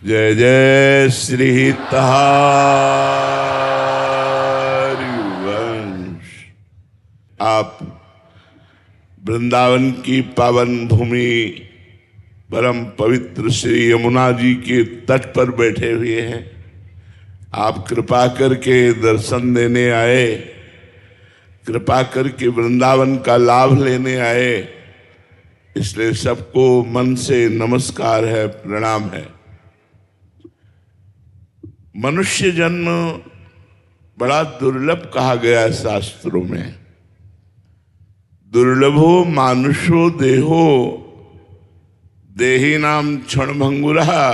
जय जय श्री हरिवंश। आप वृंदावन की पावन भूमि परम पवित्र श्री यमुना जी के तट पर बैठे हुए हैं। आप कृपा करके दर्शन देने आए, कृपा करके वृंदावन का लाभ लेने आए, इसलिए सबको मन से नमस्कार है, प्रणाम है। मनुष्य जन्म बड़ा दुर्लभ कहा गया है शास्त्रों में। दुर्लभो मानुषो देहो देही नाम क्षण भंगुरा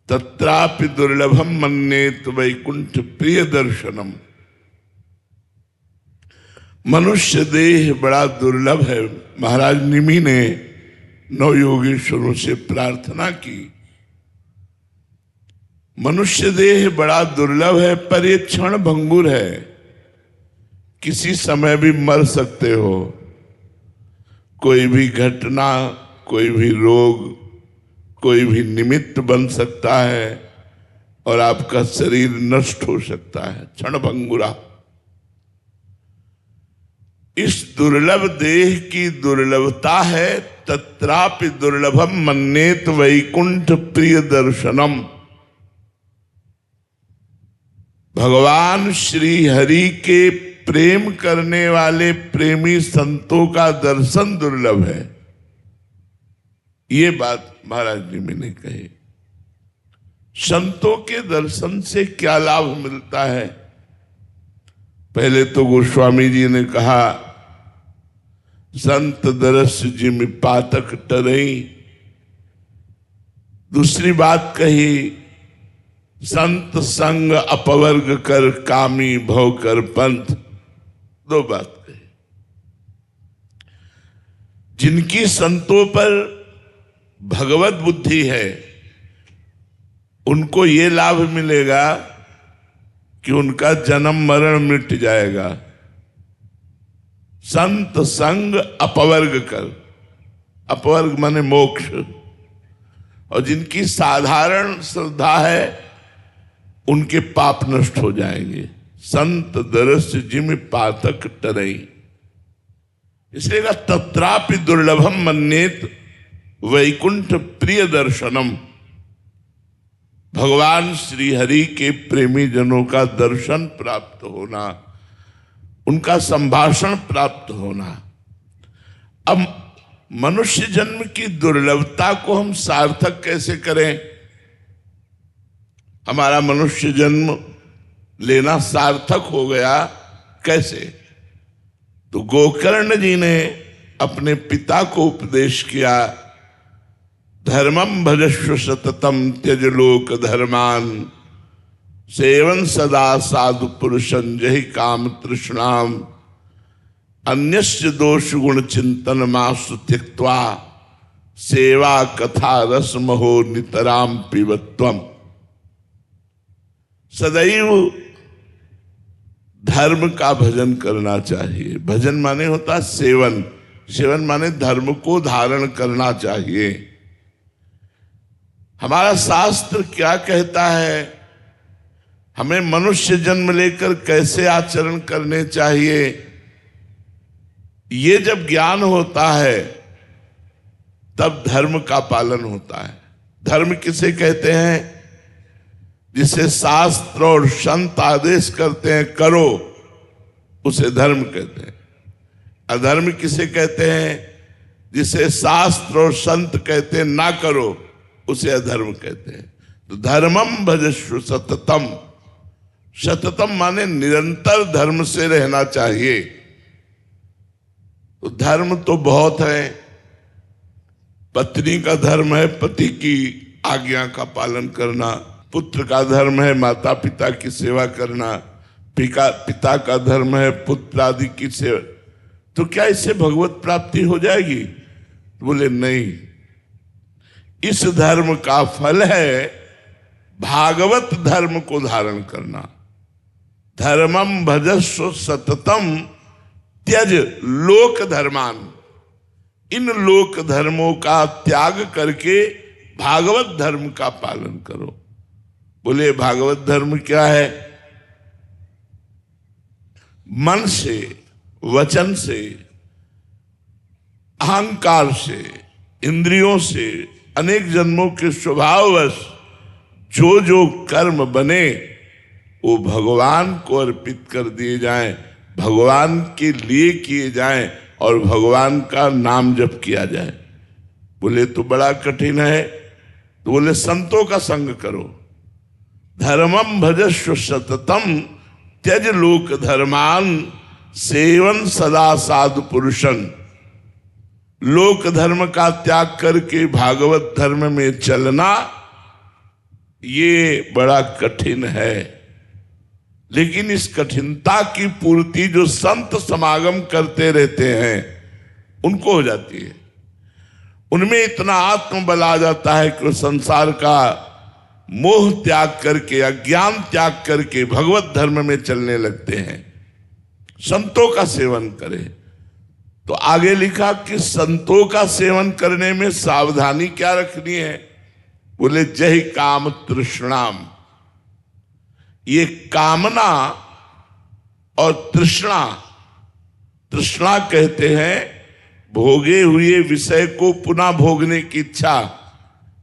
तत्रापि दुर्लभम मन्येत वैकुंठ प्रिय दर्शनम। मनुष्य देह बड़ा दुर्लभ है। महाराज निमि ने नवयोगेश्वरों से प्रार्थना की, मनुष्य देह बड़ा दुर्लभ है पर ये क्षण भंगुर है, किसी समय भी मर सकते हो। कोई भी घटना, कोई भी रोग, कोई भी निमित्त बन सकता है और आपका शरीर नष्ट हो सकता है। क्षण भंगुरा। इस दुर्लभ देह की दुर्लभता है। तत्रापि दुर्लभम मन्येत वैकुंठ प्रिय दर्शनम। भगवान श्री हरि के प्रेम करने वाले प्रेमी संतों का दर्शन दुर्लभ है। ये बात महाराज जी मैंने कही। संतों के दर्शन से क्या लाभ मिलता है? पहले तो गोस्वामी जी ने कहा संत दरस जिमि पातक टरई। दूसरी बात कही संत संग अपवर्ग कर कामी भव कर पंथ। दो बात कही। जिनकी संतों पर भगवत बुद्धि है उनको ये लाभ मिलेगा कि उनका जन्म मरण मिट जाएगा। संत संग अपवर्ग कर, अपवर्ग माने मोक्ष। और जिनकी साधारण श्रद्धा है उनके पाप नष्ट हो जाएंगे। संत दरस जिमि पातक टरई। इसलिए का तत्रापि दुर्लभम मन्येत वैकुंठ प्रिय दर्शनम। भगवान श्री हरि के प्रेमी जनों का दर्शन प्राप्त होना, उनका संभाषण प्राप्त होना। अब मनुष्य जन्म की दुर्लभता को हम सार्थक कैसे करें? हमारा मनुष्य जन्म लेना सार्थक हो गया कैसे? तो गोकर्ण जी ने अपने पिता को उपदेश किया, धर्मम भजस्व सततम त्यज लोक धर्मान सेवन सदा साधु पुरुषं जहि काम तृष्णाम अन्यस्य दोष गुण चिंतन मासु त्यक्त्वा सेवा कथा रस महो नितराम पिबत्वम। सदैव धर्म का भजन करना चाहिए। भजन माने होता सेवन, सेवन माने धर्म को धारण करना चाहिए। हमारा शास्त्र क्या कहता है, हमें मनुष्य जन्म लेकर कैसे आचरण करने चाहिए? ये जब ज्ञान होता है तब धर्म का पालन होता है। धर्म किसे कहते हैं? जिसे शास्त्र और संत आदेश करते हैं करो, उसे धर्म कहते हैं। अधर्म किसे कहते हैं? जिसे शास्त्र और संत कहते हैं ना करो, उसे अधर्म कहते हैं। तो धर्मम भजस्व सततम। सततम माने निरंतर धर्म से रहना चाहिए। तो धर्म तो बहुत है। पत्नी का धर्म है पति की आज्ञा का पालन करना, पुत्र का धर्म है माता पिता की सेवा करना, पिता का धर्म है पुत्र आदि की सेवा। तो क्या इससे भगवत प्राप्ति हो जाएगी? तो बोले नहीं, इस धर्म का फल है भागवत धर्म को धारण करना। धर्मम भजस्व सततम त्यज लोक धर्मान। इन लोक धर्मों का त्याग करके भागवत धर्म का पालन करो। बोले भागवत धर्म क्या है? मन से, वचन से, अहंकार से, इंद्रियों से, अनेक जन्मों के स्वभाववश जो जो कर्म बने वो भगवान को अर्पित कर दिए जाएं, भगवान के लिए किए जाएं और भगवान का नाम जप किया जाए। बोले तो बड़ा कठिन है। तो बोले संतों का संग करो। धर्मम भजस्व सततम त्यज लोक धर्मान सेवन सदा साधु पुरुषन। लोक धर्म का त्याग करके भागवत धर्म में चलना ये बड़ा कठिन है। लेकिन इस कठिनता की पूर्ति जो संत समागम करते रहते हैं उनको हो जाती है। उनमें इतना आत्मबल आ जाता है कि वो संसार का मोह त्याग करके, अज्ञान त्याग करके भगवत धर्म में चलने लगते हैं। संतों का सेवन करें। तो आगे लिखा कि संतों का सेवन करने में सावधानी क्या रखनी है? बोले जय काम तृष्णाम। ये कामना और तृष्णा, तृष्णा कहते हैं भोगे हुए विषय को पुनः भोगने की इच्छा,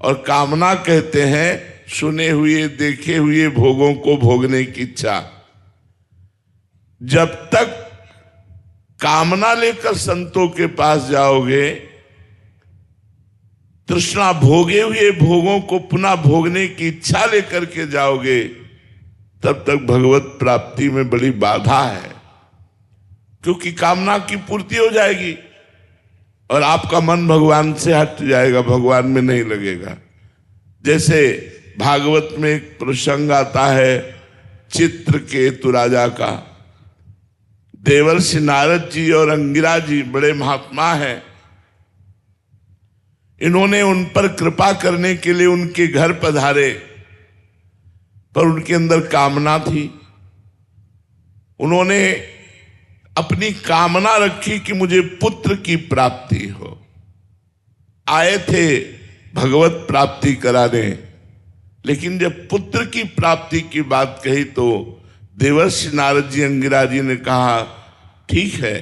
और कामना कहते हैं सुने हुए देखे हुए भोगों को भोगने की इच्छा। जब तक कामना लेकर संतों के पास जाओगे, तृष्णा भोगे हुए भोगों को पुनः भोगने की इच्छा लेकर के जाओगे, तब तक भगवत प्राप्ति में बड़ी बाधा है। क्योंकि कामना की पूर्ति हो जाएगी और आपका मन भगवान से हट जाएगा, भगवान में नहीं लगेगा। जैसे भागवत में एक प्रसंग आता है चित्रकेतु राजा का। देवर्षि नारद जी और अंगिरा जी बड़े महात्मा हैं। इन्होंने उन पर कृपा करने के लिए उनके घर पधारे, पर उनके अंदर कामना थी। उन्होंने अपनी कामना रखी कि मुझे पुत्र की प्राप्ति हो। आए थे भगवत प्राप्ति कराने, लेकिन जब पुत्र की प्राप्ति की बात कही तो देवर्षि नारद जी अंगिरा जी ने कहा ठीक है,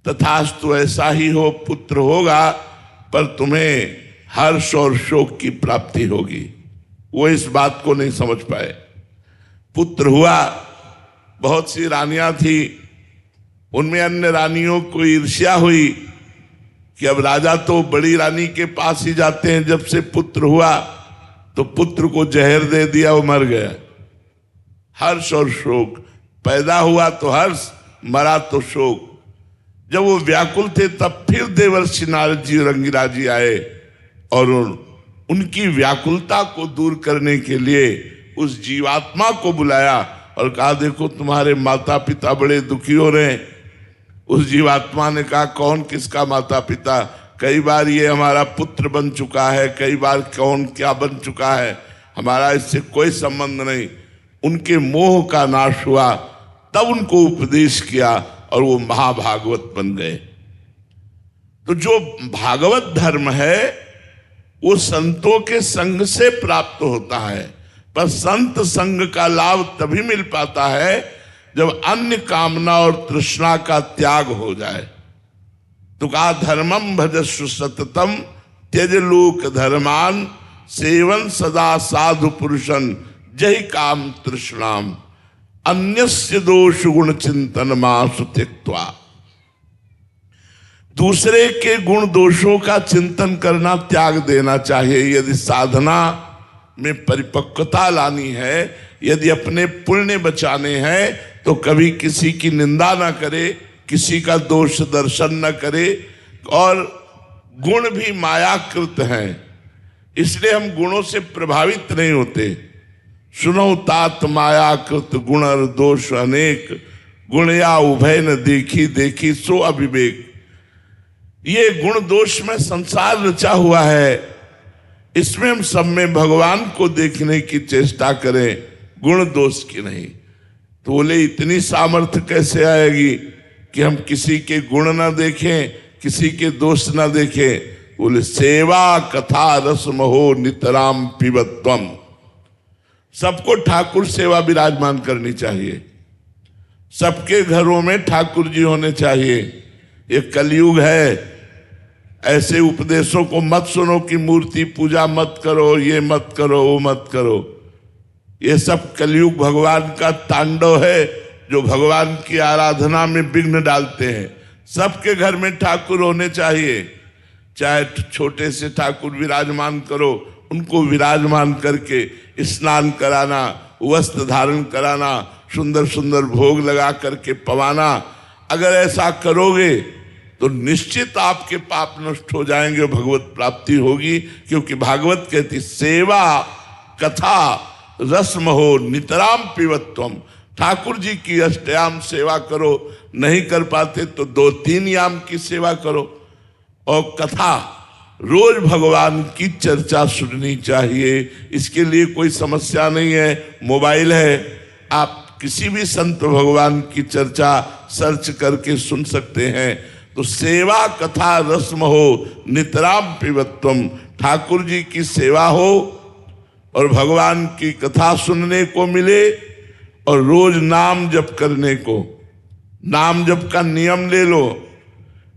तथास्तु ऐसा ही हो, पुत्र होगा पर तुम्हें हर्ष और शोक की प्राप्ति होगी। वो इस बात को नहीं समझ पाए। पुत्र हुआ, बहुत सी रानियां थी, उनमें अन्य रानियों को ईर्ष्या हुई कि अब राजा तो बड़ी रानी के पास ही जाते हैं। जब से पुत्र हुआ तो पुत्र को जहर दे दिया, वो मर गया। हर्ष और शोक, पैदा हुआ तो हर्ष, मरा तो शोक। जब वो व्याकुल थे तब फिर देवर्षि नारद जी और अंगिरा जी आए और उनकी व्याकुलता को दूर करने के लिए उस जीवात्मा को बुलाया और कहा देखो तुम्हारे माता पिता बड़े दुखी हो रहे हैं। उस जीवात्मा ने कहा कौन किसका माता पिता? कई बार ये हमारा पुत्र बन चुका है, कई बार कौन क्या बन चुका है, हमारा इससे कोई संबंध नहीं। उनके मोह का नाश हुआ, तब उनको उपदेश किया और वो महाभागवत बन गए। तो जो भागवत धर्म है वो संतों के संग से प्राप्त होता है, पर संत संग का लाभ तभी मिल पाता है जब अन्य कामना और तृष्णा का त्याग हो जाए। तो कहा धर्मम भजस्व सततम त्यज लोक धर्मान सेवन सदा साधु पुरुषन जय काम तृष्णाम अन्यस्य दोष गुण चिंतन मासु त्यक्त्वा। दूसरे के गुण दोषों का चिंतन करना त्याग देना चाहिए। यदि साधना में परिपक्वता लानी है, यदि अपने पुण्य बचाने हैं, तो कभी किसी की निंदा ना करे, किसी का दोष दर्शन न करे। और गुण भी मायाकृत हैं, इसलिए हम गुणों से प्रभावित नहीं होते। सुनो तात मायाकृत गुण दोष अनेक, गुण या उभय न देखी देखी सो अविवेक। ये गुण दोष में संसार रचा हुआ है, इसमें हम सब में भगवान को देखने की चेष्टा करें, गुण दोष की नहीं। तो बोले इतनी सामर्थ्य कैसे आएगी कि हम किसी के गुण ना देखें, किसी के दोष ना देखें? बोले सेवा कथा रसम हो नितराम पिबत्वम। सबको ठाकुर सेवा विराजमान करनी चाहिए, सबके घरों में ठाकुर जी होने चाहिए। ये कलयुग है, ऐसे उपदेशों को मत सुनो कि मूर्ति पूजा मत करो, ये मत करो, वो मत करो। ये सब कलयुग भगवान का तांडव है जो भगवान की आराधना में विघ्न डालते हैं। सबके घर में ठाकुर होने चाहिए, चाहे छोटे से ठाकुर विराजमान करो, उनको विराजमान करके स्नान कराना, वस्त्र धारण कराना, सुंदर सुंदर भोग लगा करके पवाना। अगर ऐसा करोगे तो निश्चित आपके पाप नष्ट हो जाएंगे, भगवत प्राप्ति होगी। क्योंकि भागवत कहती सेवा कथा रसम हो नितराम पिबत्वम। ठाकुर जी की अष्टयाम सेवा करो, नहीं कर पाते तो 2-3 याम की सेवा करो। और कथा रोज भगवान की चर्चा सुननी चाहिए। इसके लिए कोई समस्या नहीं है, मोबाइल है, आप किसी भी संत भगवान की चर्चा सर्च करके सुन सकते हैं। तो सेवा कथा रस्म हो नितराम पिबत्वम। ठाकुर जी की सेवा हो और भगवान की कथा सुनने को मिले और रोज नाम जप करने को। नाम जप का नियम ले लो।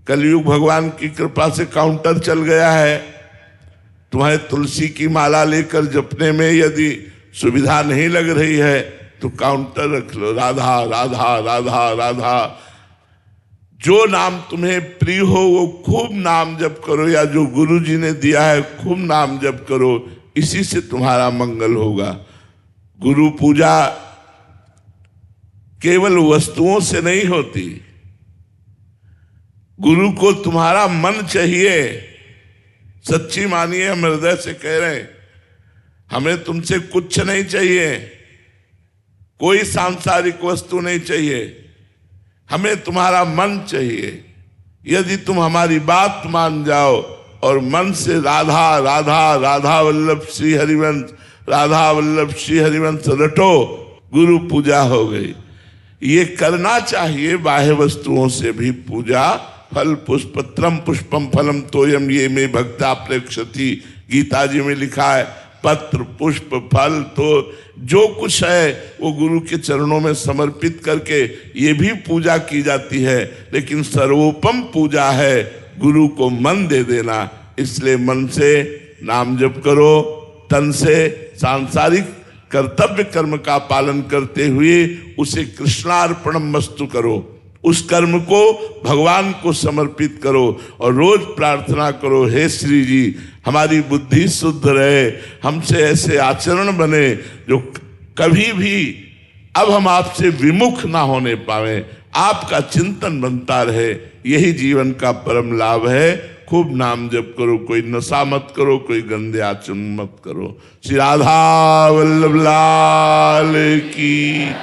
कलयुग भगवान की कृपा से काउंटर चल गया है। तुम्हारे तुलसी की माला लेकर जपने में यदि सुविधा नहीं लग रही है तो काउंटर रख लो, राधा राधा राधा राधा। जो नाम तुम्हें प्रिय हो वो खूब नाम जप करो, या जो गुरु जी ने दिया है खूब नाम जप करो, इसी से तुम्हारा मंगल होगा। गुरु पूजा केवल वस्तुओं से नहीं होती, गुरु को तुम्हारा मन चाहिए। सच्ची मानिए, हम हृदय से कह रहे हैं, हमें तुमसे कुछ नहीं चाहिए, कोई सांसारिक वस्तु नहीं चाहिए, हमें तुम्हारा मन चाहिए। यदि तुम हमारी बात मान जाओ और मन से राधा राधा राधा वल्लभ श्री हरिवंश, राधा वल्लभ श्री हरिवंश रटो, गुरु पूजा हो गई। ये करना चाहिए। बाह्य वस्तुओं से भी पूजा। फल पुष्पत्रम पुष्पम फलम तोयम ये में भक्ता प्रेक्षति, गीता जी में लिखा है। पत्र पुष्प फल तो जो कुछ है वो गुरु के चरणों में समर्पित करके ये भी पूजा की जाती है। लेकिन सर्वोपम पूजा है गुरु को मन दे देना। इसलिए मन से नाम जप करो, तन से सांसारिक कर्तव्य कर्म का पालन करते हुए उसे कृष्णार्पणम वस्तु करो। उस कर्म को भगवान को समर्पित करो और रोज प्रार्थना करो, हे श्री जी हमारी बुद्धि शुद्ध रहे, हमसे ऐसे आचरण बने जो कभी भी अब हम आपसे विमुख ना होने पावे, आपका चिंतन बनता रहे। यही जीवन का परम लाभ है। खूब नाम जप करो, कोई नशा मत करो, कोई गंदे आचरण मत करो। श्री राधा वल्लभ लाल की।